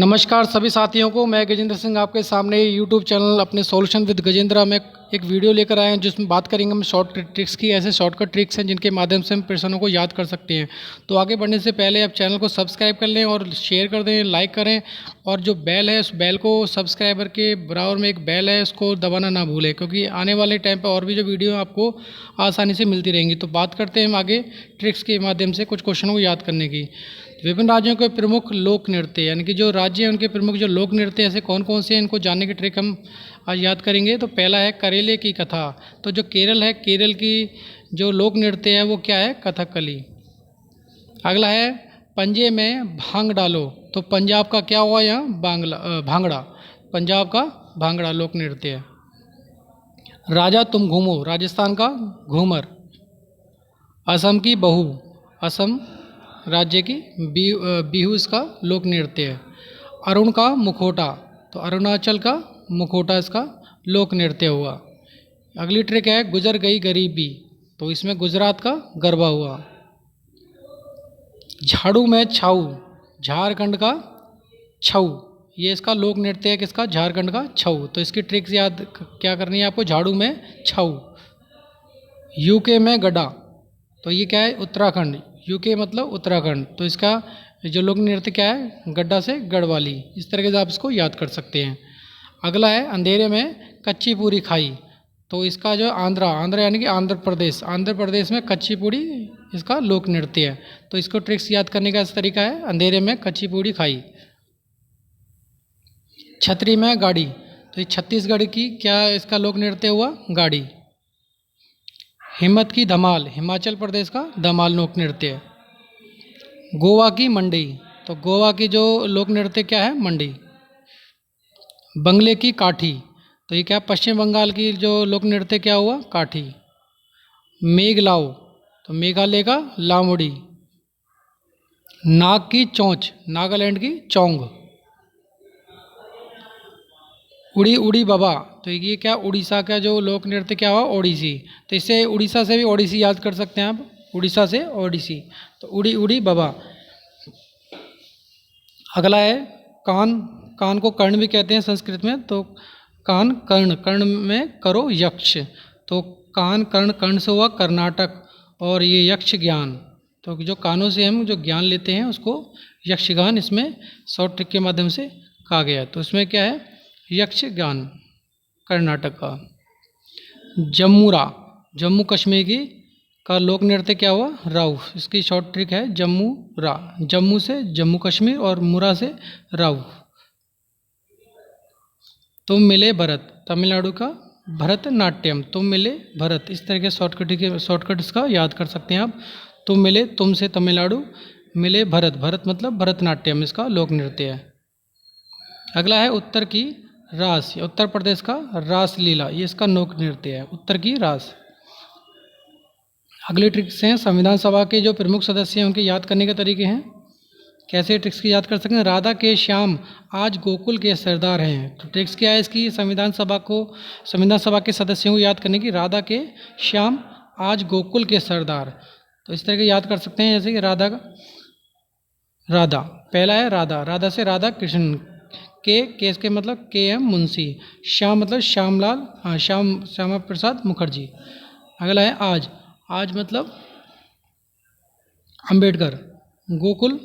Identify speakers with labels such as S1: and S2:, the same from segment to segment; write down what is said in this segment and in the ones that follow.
S1: नमस्कार सभी साथियों को। मैं गजेंद्र सिंह आपके सामने यूट्यूब चैनल अपने सॉल्यूशन विद गजेंद्र में एक वीडियो लेकर आए हैं जिसमें बात करेंगे हम शॉर्ट ट्रिक्स की। ऐसे शॉर्टकट ट्रिक्स हैं जिनके माध्यम से हम प्रश्नों को याद कर सकते हैं। तो आगे बढ़ने से पहले आप चैनल को सब्सक्राइब कर लें और शेयर कर दें, लाइक करें, और जो बेल है उस बेल को सब्सक्राइबर के बराबर में एक बेल है उसको दबाना ना भूलें, क्योंकि आने वाले टाइम पर और भी जो वीडियो आपको आसानी से मिलती रहेंगी। तो बात करते हैं हम आगे ट्रिक्स के माध्यम से कुछ क्वेश्चनों को याद करने की। विभिन्न राज्यों के प्रमुख लोक नृत्य, यानी कि जो राज्य हैं उनके प्रमुख जो लोक नृत्य ऐसे कौन कौन से हैं, इनको जानने की ट्रिक हम आज याद करेंगे। तो पहला है करेले की कथा। तो जो केरल है, केरल की जो लोक नृत्य है वो क्या है? कथकली। अगला है पंजे में भांग डालो। तो पंजाब का क्या हुआ यहाँ? भांगड़ा। पंजाब का भांगड़ा लोक नृत्य है। राजा तुम घूमो, राजस्थान का घूमर। असम की बहू, असम राज्य की बिहू इसका लोक नृत्य है। अरुण का मुखौटा, तो अरुणाचल का मुखौटा इसका लोक नृत्य हुआ। अगली ट्रिक है गुजर गई गरीबी। तो इसमें गुजरात का गरबा हुआ। झाड़ू में छाऊ, झारखंड का छऊ, ये इसका लोक नृत्य है किसका? झारखंड का छऊ। तो इसकी ट्रिक्स याद क्या करनी है आपको? झाड़ू में छऊ। यूके में गड्ढा, तो ये क्या है? उत्तराखंड। यूके मतलब उत्तराखंड। तो इसका जो लोक नृत्य क्या है? गड्ढा से गढ़वाली। इस तरीके से आप इसको याद कर सकते हैं। अगला है अंधेरे में कच्ची पूरी खाई। तो इसका जो आंध्रा यानी कि आंध्र प्रदेश, आंध्र प्रदेश में कच्ची पूरी इसका लोक नृत्य है। तो इसको ट्रिक्स याद करने का इस तरीका है, अंधेरे में कच्ची पूरी खाई। छतरी में गाड़ी, तो ये छत्तीसगढ़ की क्या इसका लोक नृत्य हुआ? गाड़ी। हिम्मत की धमाल, हिमाचल प्रदेश का धमाल लोक नृत्य है। गोवा की मंडी, तो गोवा की जो लोक नृत्य क्या है? मंडी। बंगले की काठी, तो ये क्या? पश्चिम बंगाल की जो लोक नृत्य क्या हुआ? काठी। मेघलाओ, तो मेघालय का लावड़ी। नाग की चोंच, नागालैंड की चोंग। उड़ी उड़ी बाबा, तो ये क्या? उड़ीसा का जो लोक नृत्य क्या हुआ? ओडिसी। तो इससे उड़ीसा से भी ओडिसी याद कर सकते हैं आप, उड़ीसा से ओडिसी। तो उड़ी उड़ी बाबा। अगला है कान, कान को कर्ण भी कहते हैं संस्कृत में। तो कान कर्ण, कर्ण में करो यक्ष। तो कान कर्ण, कर्ण से हुआ कर्नाटक, और ये यक्ष ज्ञान। तो जो कानों से हम जो ज्ञान लेते हैं उसको यक्षगान इसमें शॉर्ट ट्रिक के माध्यम से कहा गया। तो इसमें क्या है? यक्ष ज्ञान, कर्नाटक का। जम्मूरा, जम्मू कश्मीर की का लोक नृत्य क्या हुआ? राउ। इसकी शॉर्ट ट्रिक है जम्मू रा, जम्मू से जम्मू कश्मीर और मुरा से राउ। तुम मिले भरत, तमिलनाडु का भरतनाट्यम। तुम मिले भरत, इस तरह के शॉर्टकट इसका याद कर सकते हैं आप। तुम मिले, तुम से तमिलनाडु, मिले भरत, भरत मतलब भरतनाट्यम इसका लोक नृत्य है। अगला है उत्तर की रास, उत्तर प्रदेश का रास लीला, ये इसका लोक नृत्य है, उत्तर की रास। अगले ट्रिक्स हैं संविधान सभा के जो प्रमुख सदस्य हैं उनके याद करने के तरीके हैं। कैसे ट्रिक्स की याद कर सकते हैं? राधा के श्याम आज गोकुल के सरदार हैं। तो ट्रिक्स क्या है इसकी? संविधान सभा के सदस्यों को याद करने की। राधा के श्याम आज गोकुल के सरदार। तो इस तरह के याद कर सकते हैं, जैसे कि राधा पहला है राधा, राधा से राधा कृष्ण। केस के मतलब के एम मुंशी। श्याम मतलब श्यामलाल, श्यामा प्रसाद मुखर्जी। अगला है आज, आज मतलब अंबेडकर। गोकुल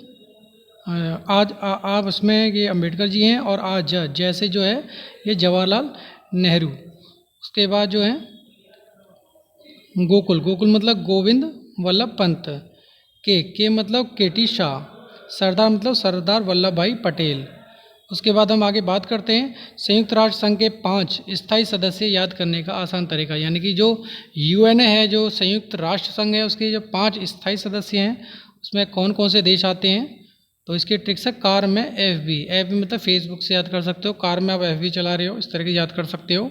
S1: आज आप उसमें ये अंबेडकर जी हैं, और आज जैसे जो है ये जवाहरलाल नेहरू। उसके बाद जो है गोकुल, गोकुल मतलब गोविंद वल्लभ पंत। के मतलब केटी शाह। सरदार मतलब सरदार वल्लभ भाई पटेल। उसके बाद हम आगे बात करते हैं संयुक्त राष्ट्र संघ के 5 स्थायी सदस्य याद करने का आसान तरीका। यानी कि जो यूएन है, जो संयुक्त राष्ट्र संघ है, उसके जो 5 स्थायी सदस्य हैं उसमें कौन कौन से देश आते हैं। तो इसकी ट्रिक्स है कार में FB मतलब फेसबुक से याद कर सकते हो। कार में आप FB चला रहे हो, इस तरह की याद कर सकते हो।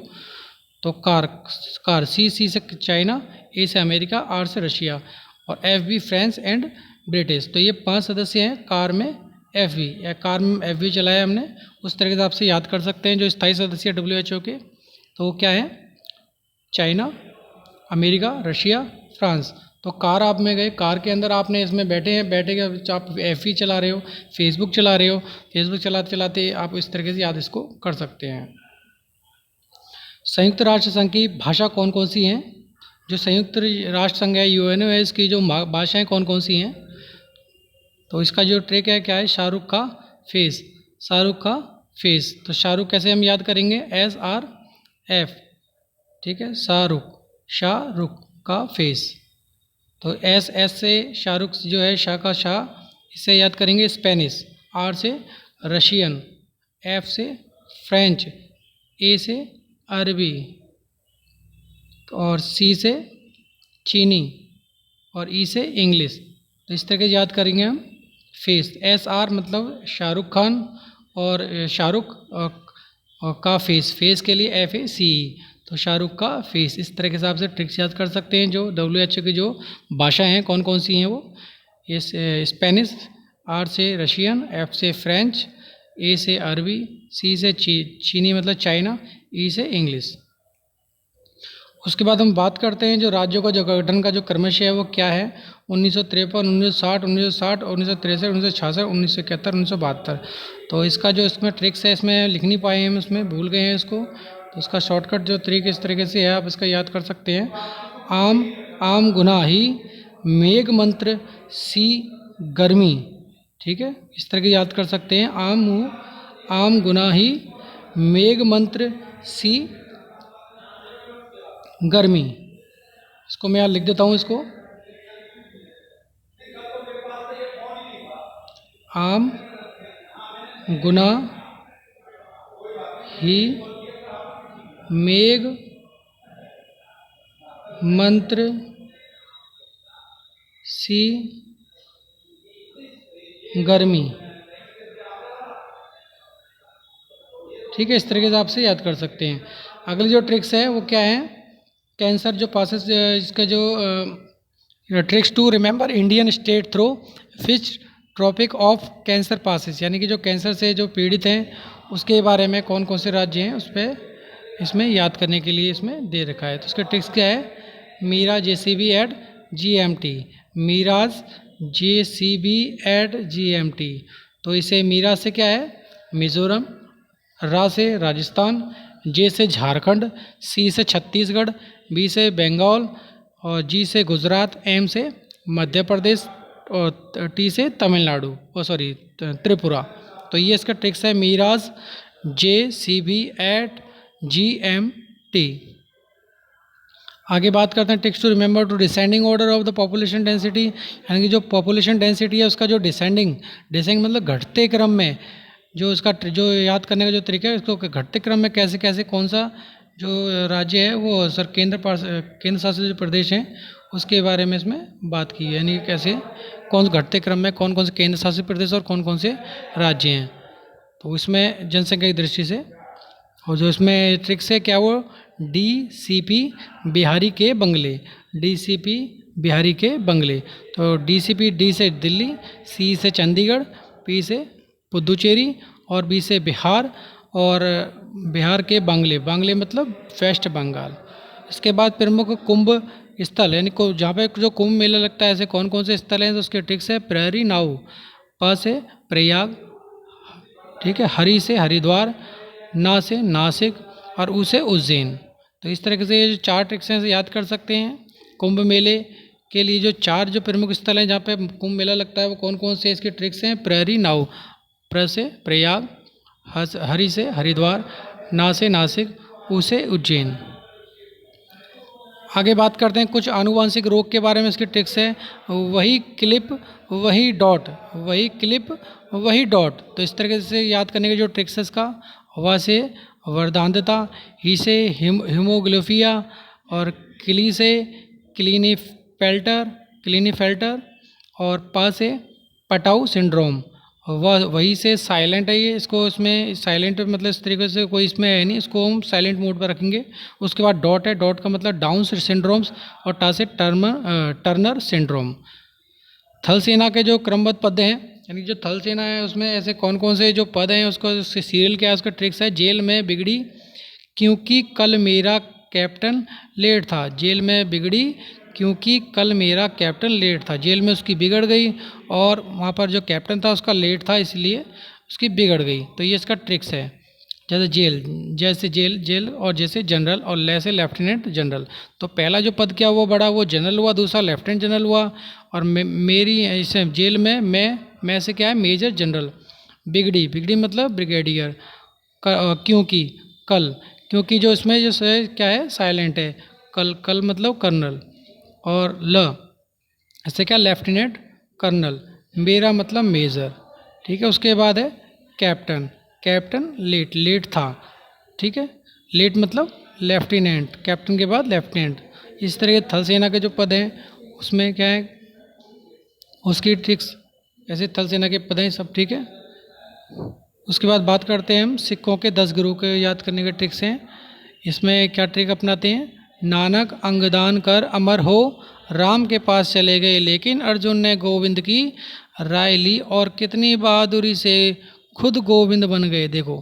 S1: तो कार सी से चाइना, A से अमेरिका, R से रशिया, और FB फ्रांस एंड ब्रिटिश। तो ये 5 सदस्य हैं कार में FB, या कार में FB चलाया हमने, उस तरीके से आपसे याद कर सकते हैं। जो स्थायी सदस्य WHO के, तो वो क्या है? China, America, Russia, France. तो कार आप में गए, कार के अंदर आपने इसमें बैठे हैं, बैठे के आप एफ चला रहे हो, फेसबुक चला रहे हो, फेसबुक चलाते चलाते आप इस तरीके से याद इसको कर सकते हैं। संयुक्त राष्ट्र संघ की भाषा कौन कौन सी हैं? जो संयुक्त राष्ट्र संघ है, यूएनओ है, इसकी जो भाषाएं कौन कौन सी हैं? तो इसका जो ट्रिक है क्या है? शाहरुख का फेस, शाहरुख का फेस। तो शाहरुख कैसे हम याद करेंगे? SRF, ठीक है, शाहरुख, शाहरुख का फेस। तो S से शाहरुख जो है, शाह का शाह, इसे याद करेंगे स्पेनिश, R से रशियन, F से फ्रेंच, A से अरबी, और C से चीनी, और E से इंग्लिश। तो इस तरह के याद करेंगे हम फेस। SR मतलब शाहरुख खान, और शाहरुख का फेस, फेस के लिए FACE, तो शाहरुख का फेस। इस तरह के हिसाब से ट्रिक्स याद कर सकते हैं। जो WHO की जो भाषा हैं कौन कौन सी हैं वो, ये स्पेनिश, R से रशियन, F से फ्रेंच, A से अरबी, C से चीनी मतलब चाइना, E से इंग्लिश। उसके बाद हम बात करते हैं जो राज्यों का जो गठन का जो क्रमशः है वो क्या है। 1953, 1960, 1960, 1963, 1966, 1971, 1972। तो इसका जो इसमें ट्रिक्स है, इसमें लिख नहीं पाए हम, इसमें भूल गए हैं इसको। तो इसका शॉर्टकट जो तरीके इस तरीके से है, आप इसका याद कर सकते हैं। आम आम गुनाही मेघ मंत्र सी गर्मी, ठीक है, इस तरह के याद कर सकते हैं। आम गुनाही मेघ मंत्र सी गर्मी। इसको मैं यहाँ लिख देता हूँ इसको। आम गुना ही मेघ मंत्र सी गर्मी, ठीक है, इस तरीके से आपसे याद कर सकते हैं। अगली जो ट्रिक्स है वो क्या है? कैंसर जो पासेस, इसका जो tricks to remember Indian state through which Tropic of Cancer passes, यानी कि जो कैंसर से जो पीड़ित हैं उसके बारे में कौन कौन से राज्य हैं उस पर इसमें याद करने के लिए इसमें दे रखा है। तो उसका ट्रिक्स क्या है? मीरा JCB एट GMT, मीराज JCB एट GMT। तो इसे मीरा से क्या है? मिज़ोरम, रा से राजस्थान, जे से झारखंड, सी से छत्तीसगढ़, बी से बंगाल, और जी से गुजरात, एम से मध्य प्रदेश, और टी से तमिलनाडु, सॉरी त्रिपुरा। तो ये इसका ट्रिक्स है, मीराज JCB एट GMT। आगे बात करते हैं tricks to remember to descending order of the population density, यानी कि जो पॉपुलेशन डेंसिटी है उसका जो डिसेंडिंग मतलब घटते क्रम में जो उसका जो याद करने का जो तरीका है, उसको घटते क्रम में कैसे कैसे कौन सा जो राज्य है वो सर केंद्र शासित जो प्रदेश हैं उसके बारे में इसमें बात की है, यानी कैसे कौन घटते क्रम में कौन कौन से केंद्र शासित प्रदेश और कौन कौन से राज्य हैं। तो इसमें जनसंख्या की दृष्टि से, और जो इसमें ट्रिक्स है क्या, वो DCP बिहारी के बंगले, DCP बिहारी के बंगले। तो DCP, D से दिल्ली, C से चंडीगढ़, P से पुदुचेरी, और B से बिहार, और बिहार के बांग्ले मतलब वेस्ट बंगाल। इसके बाद प्रमुख कुंभ स्थल, यानी जहाँ पे जो कुंभ मेला लगता है ऐसे कौन कौन से स्थल हैं, तो उसके ट्रिक्स है प्रहरी नाऊ, प से प्रयाग, ठीक है, हरि से हरिद्वार, ना से नासिक, और उ से उज्जैन। तो इस तरीके से ये जो 4 ट्रिक्स हैं याद कर सकते हैं। कुंभ मेले के लिए जो 4 जो प्रमुख स्थल हैं जहाँ पे कुंभ मेला लगता है वो कौन कौन से इसके ट्रिक्स हैं? प्रहरी नाऊ, प्र से प्रयाग, हरि से हरिद्वार, ना से नासिक, उ से उज्जैन। आगे बात करते हैं कुछ आनुवांशिक रोग के बारे में, इसकी ट्रिक्स है। वही क्लिप वही डॉट, वही क्लिप वही डॉट। तो इस तरीके से याद करने के जो ट्रिक्स है इसका, व से वर्धांतता, ही से हीमोग्लोफिया, और क्ली से क्लीनीफेल्टर, और प से पटाऊ सिंड्रोम। वही से साइलेंट है ये, इसको इसमें साइलेंट मतलब इस तरीके से कोई इसमें है नहीं, इसको हम साइलेंट मोड पर रखेंगे। उसके बाद डॉट है, डॉट का मतलब डाउन सिंड्रोम्स, और टा से टर्नर सिंड्रोम। थल सेना के जो क्रमबद्ध पद हैं, यानी जो थल सेना है उसमें ऐसे कौन कौन से जो पद हैं, उसको सीरियल क्या है, उसका ट्रिक्स है। जेल में बिगड़ी क्योंकि कल मेरा कैप्टन लेट था, जेल में बिगड़ी क्योंकि कल मेरा कैप्टन लेट था। जेल में उसकी बिगड़ गई और वहाँ पर जो कैप्टन था उसका लेट था, इसलिए उसकी बिगड़ गई। तो ये इसका ट्रिक्स है। जैसे जेल और जैसे जनरल और ले से लेफ्टिनेंट जनरल। तो पहला जो पद क्या वो बढ़ा, वो जनरल हुआ, दूसरा लेफ्टिनेंट जनरल हुआ। और मेरी ऐसे जेल में मैं से क्या है, मेजर जनरल। बिगड़ी मतलब ब्रिगेडियर। क्योंकि कल, क्योंकि जो इसमें जो क्या है, साइलेंट है। कल मतलब कर्नल। और इससे क्या, लेफ्टिनेंट कर्नल। मेरा मतलब मेजर। ठीक है। उसके बाद है कैप्टन लेट था। ठीक है। लेट मतलब लेफ्टिनेंट, कैप्टन के बाद लेफ्टिनेंट। इस तरह के थल सेना के जो पद हैं उसमें क्या है, उसकी ट्रिक्स, ऐसे थल सेना के पद हैं सब। ठीक है। उसके बाद बात करते हैं हम सिखों के 10 गुरु के याद करने के ट्रिक्स हैं। इसमें क्या ट्रिक अपनाते हैं, नानक अंगदान कर अमर हो, राम के पास चले गए लेकिन अर्जुन ने गोविंद की राय ली, और कितनी बहादुरी से खुद गोविंद बन गए। देखो,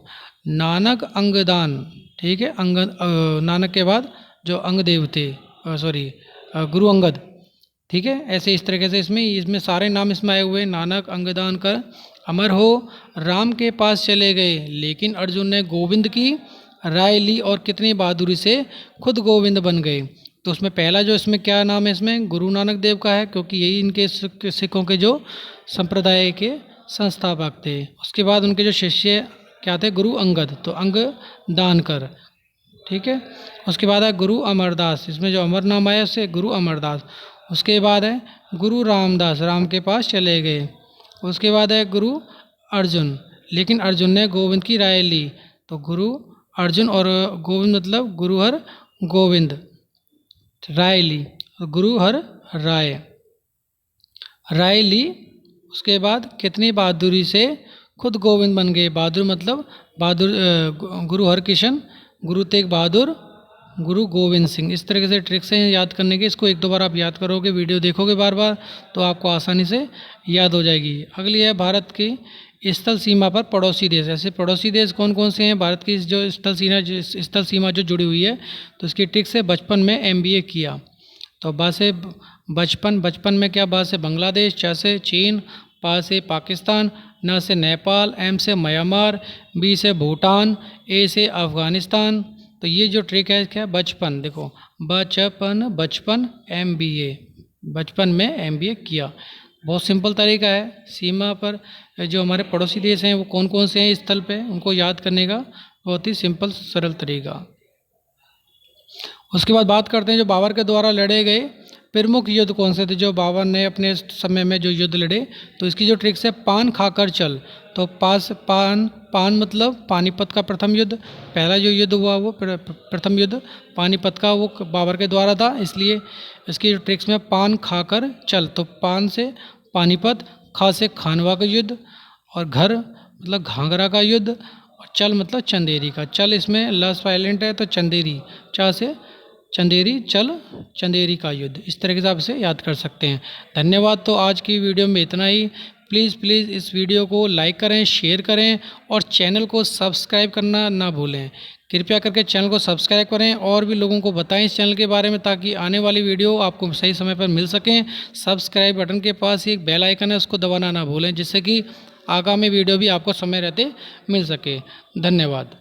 S1: नानक अंगदान, ठीक है, नानक के बाद जो अंगदेव थे, गुरु अंगद। ठीक है। ऐसे इस तरीके से इसमें सारे नाम इसमें आए हुए। नानक अंगदान कर अमर हो, राम के पास चले गए लेकिन अर्जुन ने गोविंद की राय ली, और कितनी बहादुरी से खुद गोविंद बन गए। तो उसमें पहला जो इसमें क्या नाम है, इसमें गुरु नानक देव का है, क्योंकि यही इनके सिखों के जो संप्रदाय के संस्थापक थे। उसके बाद उनके जो शिष्य क्या थे, गुरु अंगद, तो अंग दान कर। ठीक है। उसके बाद है गुरु अमरदास, इसमें जो अमर नाम आया उससे गुरु अमरदास। उसके बाद है गुरु रामदास, राम के पास चले गए। उसके बाद है गुरु अर्जुन, लेकिन अर्जुन ने गोविंद की राय ली। तो गुरु अर्जुन और गोविंद मतलब गुरु हर गोविंद, राय ली, गुरु हर राय ली। उसके बाद कितनी बहादुरी से खुद गोविंद बन गए। बहादुर मतलब गुरु हरकिशन, गुरु तेग बहादुर, गुरु गोविंद सिंह। इस तरीके से ट्रिक्स हैं याद करने के। इसको एक दो बार आप याद करोगे, वीडियो देखोगे बार बार, तो आपको आसानी से याद हो जाएगी। अगली है भारत की स्थल सीमा पर पड़ोसी देश। ऐसे पड़ोसी देश कौन कौन से हैं भारत की, जो स्थल सीमा जो जुड़ी हुई है, तो इसकी ट्रिक्स है। बचपन में MBA किया, तो बा से बचपन में क्या, बा से बांग्लादेश, च से चीन, पा से पाकिस्तान, न से नेपाल, M से म्यांमार, B से भूटान, A से अफ़गानिस्तान। तो ये जो ट्रिक है क्या, बचपन, देखो बचपन MBA, बचपन में MBA किया। बहुत सिंपल तरीका है। सीमा पर जो हमारे पड़ोसी देश हैं वो कौन कौन से हैं इस स्थल पे, उनको याद करने का बहुत ही सिंपल सरल तरीका। उसके बाद बात करते हैं जो बाबर के द्वारा लड़े गए प्रमुख युद्ध कौन से थे, जो बाबर ने अपने समय में जो युद्ध लड़े। तो इसकी जो ट्रिक्स है, पान खाकर चल। तो पान मतलब पानीपत का प्रथम युद्ध, पहला जो युद्ध हुआ वो प्रथम युद्ध पानीपत का, वो बाबर के द्वारा था। इसलिए इसकी ट्रिक्स में पान खाकर चल, तो पान से पानीपत, खा से खानवा का युद्ध, और घर मतलब घाघरा का युद्ध, और चल मतलब चंदेरी का। चल इसमें ल साइलेंट है तो चंदेरी, चा से चंदेरी, चल चंदेरी का युद्ध। इस तरह से आप इसे याद कर सकते हैं। धन्यवाद। तो आज की वीडियो में इतना ही। प्लीज़ इस वीडियो को लाइक करें, शेयर करें, और चैनल को सब्सक्राइब करना ना भूलें। कृपया करके चैनल को सब्सक्राइब करें, और भी लोगों को बताएं इस चैनल के बारे में, ताकि आने वाली वीडियो आपको सही समय पर मिल सकें। सब्सक्राइब बटन के पास ही एक बेल आइकन है, उसको दबाना ना भूलें, जिससे कि आगामी वीडियो भी आपको समय रहते मिल सके। धन्यवाद।